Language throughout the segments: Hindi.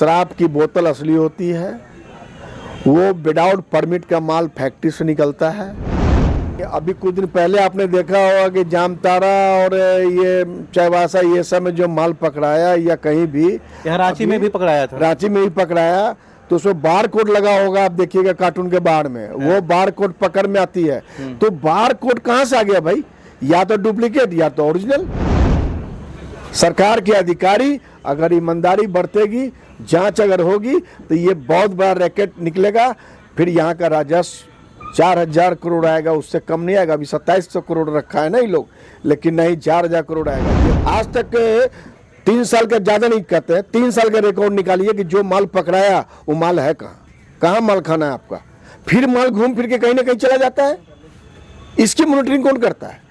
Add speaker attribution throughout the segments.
Speaker 1: शराब की बोतल असली होती है, वो विदाउट परमिट का माल फैक्ट्री से निकलता है। अभी कुछ दिन पहले आपने देखा होगा कि जामताड़ा और ये चाईबासा ये सब में जो माल पकड़ाया या कहीं भी,
Speaker 2: यहाँ रांची में भी पकड़ाया था।
Speaker 1: रांची में भी पकड़ाया तो उसमें बार कोड लगा होगा, आप देखिएगा कार्टून के बाहर में वो बार कोड पकड़ में आती है। तो बार कोड कहाँ से आ गया भाई? या तो डुप्लीकेट या तो ओरिजिनल। सरकार के अधिकारी अगर ईमानदारी बरतेगी, जांच अगर होगी तो ये बहुत बड़ा रैकेट निकलेगा। फिर यहाँ का राजस्व 4000 करोड़ आएगा, उससे कम नहीं आएगा। अभी 2700 करोड़ रखा है ना ये लोग, लेकिन नहीं 4000 करोड़ आएगा। आज तक 3 साल का ज़्यादा नहीं कहते हैं, 3 साल का रिकॉर्ड निकालिए कि जो माल पकड़ाया वो माल है कहाँ माल खाना है आपका। फिर माल घूम फिर के कहीं ना कहीं चला जाता है। इसकी मॉनिटरिंग कौन करता है?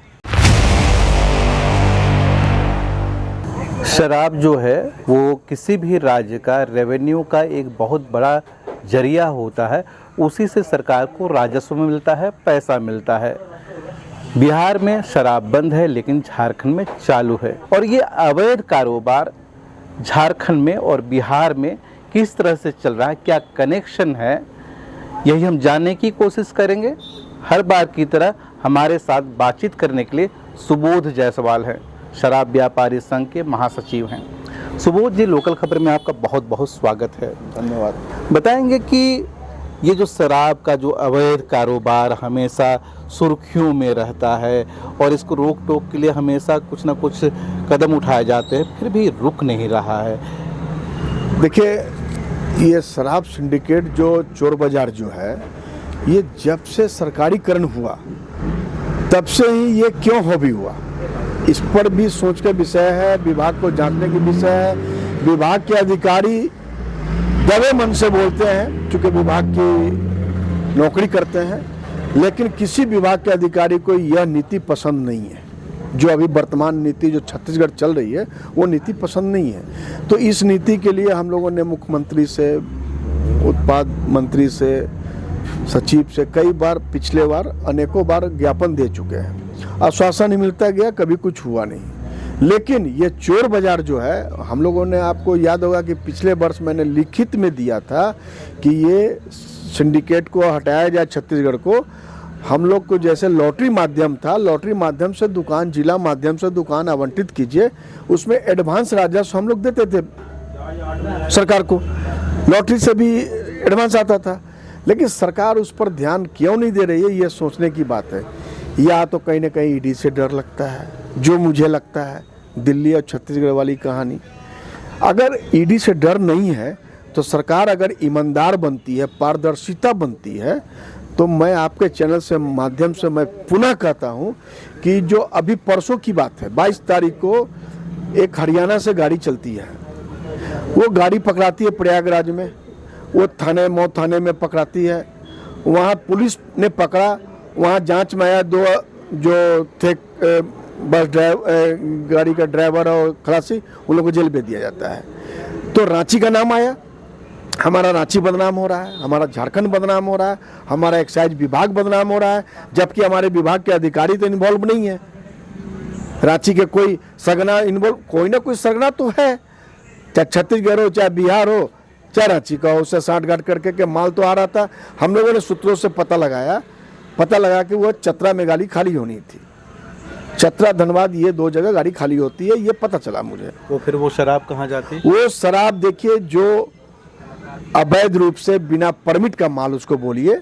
Speaker 2: शराब जो है वो किसी भी राज्य का रेवेन्यू का एक बहुत बड़ा जरिया होता है, उसी से सरकार को राजस्व मिलता है, पैसा मिलता है। बिहार में शराब बंद है लेकिन झारखंड में चालू है, और ये अवैध कारोबार झारखंड में और बिहार में किस तरह से चल रहा है, क्या कनेक्शन है, यही हम जानने की कोशिश करेंगे। हर बार की तरह हमारे साथ बातचीत करने के लिए सुबोध जायसवाल हैं, शराब व्यापारी संघ के महासचिव हैं। सुबोध जी, लोकल खबर में आपका बहुत बहुत स्वागत है।
Speaker 1: धन्यवाद।
Speaker 2: बताएंगे कि ये जो शराब का जो अवैध कारोबार हमेशा सुर्खियों में रहता है और इसको रोक टोक के लिए हमेशा कुछ ना कुछ कदम उठाए जाते हैं, फिर भी रुक नहीं रहा है।
Speaker 1: देखिए, ये शराब सिंडिकेट जो चोर बाजार जो है, ये जब से सरकारीकरण हुआ तब से ही ये क्यों हॉबी हुआ, इस पर भी सोच का विषय है, विभाग को जांचने की विषय है। विभाग के अधिकारी दबे मन से बोलते हैं क्योंकि विभाग की नौकरी करते हैं, लेकिन किसी विभाग के अधिकारी को यह नीति पसंद नहीं है। जो अभी वर्तमान नीति जो छत्तीसगढ़ चल रही है वो नीति पसंद नहीं है। तो इस नीति के लिए हम लोगों ने मुख्यमंत्री से, उत्पाद मंत्री से, सचिव से कई बार, पिछले बार अनेकों बार ज्ञापन दे चुके हैं। आश्वासन ही मिलता गया, कभी कुछ हुआ नहीं। लेकिन ये चोर बाजार जो है, हम लोगों ने, आपको याद होगा कि पिछले वर्ष मैंने लिखित में दिया था कि ये सिंडिकेट को हटाया जाए छत्तीसगढ़ को। हम लोग को जैसे लॉटरी माध्यम था, लॉटरी माध्यम से दुकान, जिला माध्यम से दुकान आवंटित कीजिए, उसमें एडवांस राजस्व हम लोग देते थे सरकार को। लॉटरी से भी एडवांस आता था, लेकिन सरकार उस पर ध्यान क्यों नहीं दे रही है, ये सोचने की बात है। या तो कहीं ना कहीं ईडी से डर लगता है, जो मुझे लगता है, दिल्ली और छत्तीसगढ़ वाली कहानी। अगर ईडी से डर नहीं है तो सरकार अगर ईमानदार बनती है, पारदर्शिता बनती है, तो मैं आपके चैनल से माध्यम से मैं पुनः कहता हूं कि जो अभी परसों की बात है, 22 तारीख को एक हरियाणा से गाड़ी चलती है, वो गाड़ी पकड़ाती है प्रयागराज में, वो मऊ थाने में पकड़ाती है। वहाँ पुलिस ने पकड़ा, वहाँ जांच में आया 2 जो थे बस गाड़ी का ड्राइवर और खलासी, उन लोगों को जेल भेज दिया जाता है। तो रांची का नाम आया, हमारा रांची बदनाम हो रहा है, हमारा झारखंड बदनाम हो रहा है, हमारा एक्साइज विभाग बदनाम हो रहा है, जबकि हमारे विभाग के अधिकारी तो इन्वॉल्व नहीं है। रांची के कोई सगना इन्वॉल्व, कोई ना कोई सगना तो है, चाहे छत्तीसगढ़ हो, चाहे बिहार हो, चाहे रांची का हो, उससे साठगांठ करके के माल तो आ रहा था। हम लोगों ने सूत्रों से पता लगा कि वो चतरा में गाड़ी खाली होनी थी। चतरा धनबाद ये 2 जगह गाड़ी खाली होती है, ये पता चला मुझे।
Speaker 2: तो फिर वो शराब कहाँ जाती है?
Speaker 1: वो शराब देखिए, जो अवैध रूप से बिना परमिट का माल उसको बोलिए,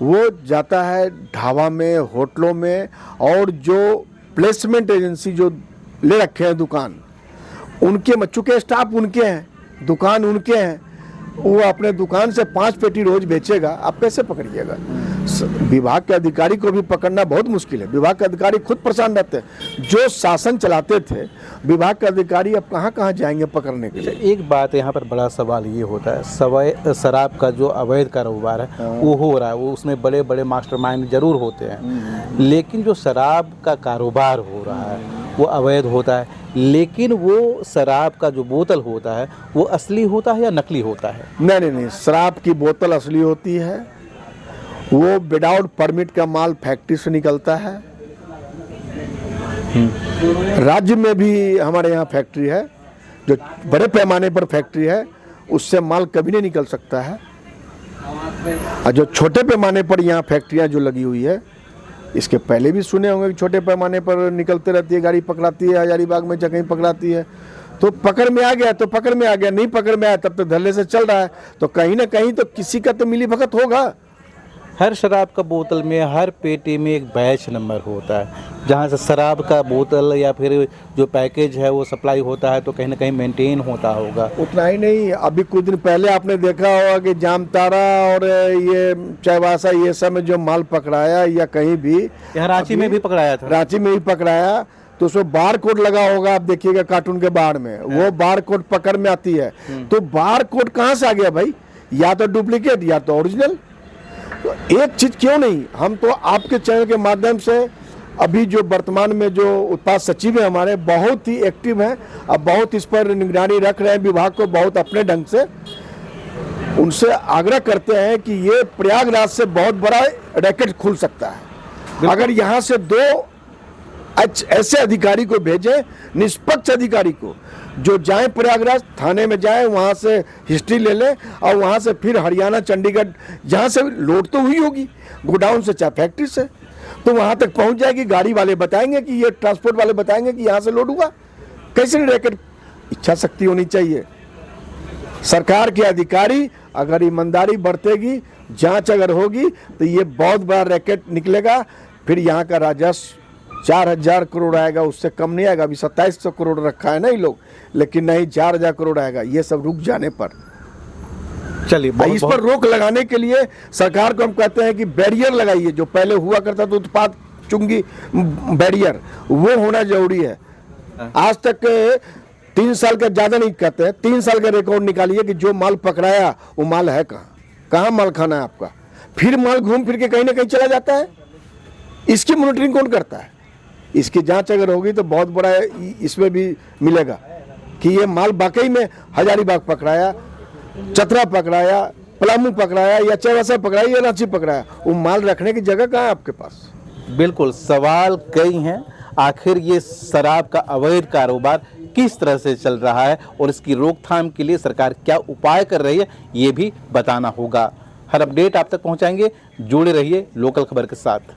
Speaker 1: वो जाता है ढाबा में, होटलों में, और जो प्लेसमेंट एजेंसी जो ले रखे हैं दुकान, उनके चूंकि स्टाफ उनके हैं, दुकान उनके हैं, वो अपने दुकान से 5 पेटी रोज बेचेगा, आप कैसे पकड़िएगा? विभाग के अधिकारी को भी पकड़ना बहुत मुश्किल है। विभाग के अधिकारी खुद परेशान रहते हैं। जो शासन चलाते थे विभाग के अधिकारी अब कहाँ कहाँ जाएंगे पकड़ने के लिए?
Speaker 2: एक बात यहाँ पर बड़ा सवाल ये होता है, शराब का जो अवैध कारोबार है वो हो रहा है, वो उसमें बड़े बड़े मास्टरमाइंड जरूर होते हैं, लेकिन जो शराब का कारोबार हो रहा है वो अवैध होता है, लेकिन वो शराब का जो बोतल होता है वो असली होता है या नकली होता है?
Speaker 1: नहीं, शराब की बोतल असली होती है, वो विदाउट परमिट का माल फैक्ट्री से निकलता है। राज्य में भी हमारे यहाँ फैक्ट्री है, जो बड़े पैमाने पर फैक्ट्री है, उससे माल कभी नहीं निकल सकता है। और जो छोटे पैमाने पर यहाँ फैक्ट्रियाँ जो लगी हुई है, इसके पहले भी सुने होंगे कि छोटे पैमाने पर निकलते रहती है, गाड़ी पकड़ाती है, हजारीबाग में कहीं पकड़ाती है, तो पकड़ में आ गया तो पकड़ में आ गया, नहीं पकड़ में आया तब तो धल्ले से चल रहा है। तो कहीं ना कहीं तो किसी का तो मिली भगत होगा।
Speaker 2: हर शराब का बोतल में, हर पेटी में एक बैच नंबर होता है, जहाँ से शराब का बोतल या फिर जो पैकेज है वो सप्लाई होता है, तो कहीं ना कहीं मेंटेन होता होगा।
Speaker 1: उतना ही नहीं, अभी कुछ दिन पहले आपने देखा होगा कि जामताड़ा और ये चाईबासा ये सब में जो माल पकड़ाया या कहीं भी,
Speaker 2: यहाँ रांची में भी पकड़ाया था,
Speaker 1: रांची में भी पकड़ाया, तो उसमें बार कोड लगा होगा, आप देखिएगा कार्टून के बाहर में, वो बार कोड पकड़ में आती है। तो बार कोड कहाँ से आ गया भाई? या तो डुप्लीकेट या तो ओरिजिनल। तो एक चीज क्यों नहीं, हम तो आपके चैनल के माध्यम से अभी जो वर्तमान में जो उत्पाद सचिव है हमारे, बहुत ही एक्टिव हैं, अब बहुत इस पर निगरानी रख रहे हैं विभाग को, बहुत अपने ढंग से। उनसे आग्रह करते हैं कि ये प्रयागराज से बहुत बड़ा रैकेट खुल सकता है अगर यहाँ से 2 ऐसे अधिकारी को भेजें, निष्पक्ष अधिकारी को, जो जाएं प्रयागराज थाने में जाएं, वहां से हिस्ट्री ले लें और वहां से फिर हरियाणा, चंडीगढ़, जहां से लोड तो हुई होगी गोडाउन से चाहे फैक्ट्री से, तो वहां तक पहुंच जाएगी। गाड़ी वाले बताएंगे कि ये ट्रांसपोर्ट वाले बताएंगे कि यहां से लोड हुआ। कैसे रैकेट? इच्छा शक्ति होनी चाहिए। सरकार के अधिकारी अगर ईमानदारी बरतेगी, जांच अगर होगी, तो ये बहुत बड़ा रैकेट निकलेगा। फिर यहाँ का राजस्व 4000 करोड़ आएगा, उससे कम नहीं आएगा। अभी 2700 करोड़ रखा है ना ये लोग, लेकिन नहीं 4000 करोड़ आएगा, ये सब रुक जाने पर।
Speaker 2: चलिए,
Speaker 1: इस पर रोक लगाने के लिए सरकार को हम कहते हैं कि बैरियर लगाइए। जो पहले हुआ करता था उत्पाद चुंगी बैरियर, वो होना जरूरी है। आज तक 3 साल का ज्यादा नहीं कहते हैं, 3 साल का रिकॉर्ड निकालिए कि जो माल पकड़ाया वो माल है कहाँ माल खाना है आपका। फिर माल घूम फिर के कहीं ना कहीं चला जाता है। इसकी मॉनिटरिंग कौन करता है? इसकी जांच अगर होगी तो बहुत बड़ा इसमें भी मिलेगा कि ये माल वाकई में हजारीबाग पकड़ाया, चतरा पकड़ाया, पलामू पकड़ाया या चाईबासा पकड़ाया या रांची पकड़ाया। वो माल रखने की जगह कहाँ है आपके पास?
Speaker 2: बिल्कुल, सवाल कई हैं। आखिर ये शराब का अवैध कारोबार किस तरह से चल रहा है और इसकी रोकथाम के लिए सरकार क्या उपाय कर रही है, ये भी बताना होगा। हर अपडेट आप तक पहुंचाएंगे। जुड़े रहिए लोकल खबर के साथ।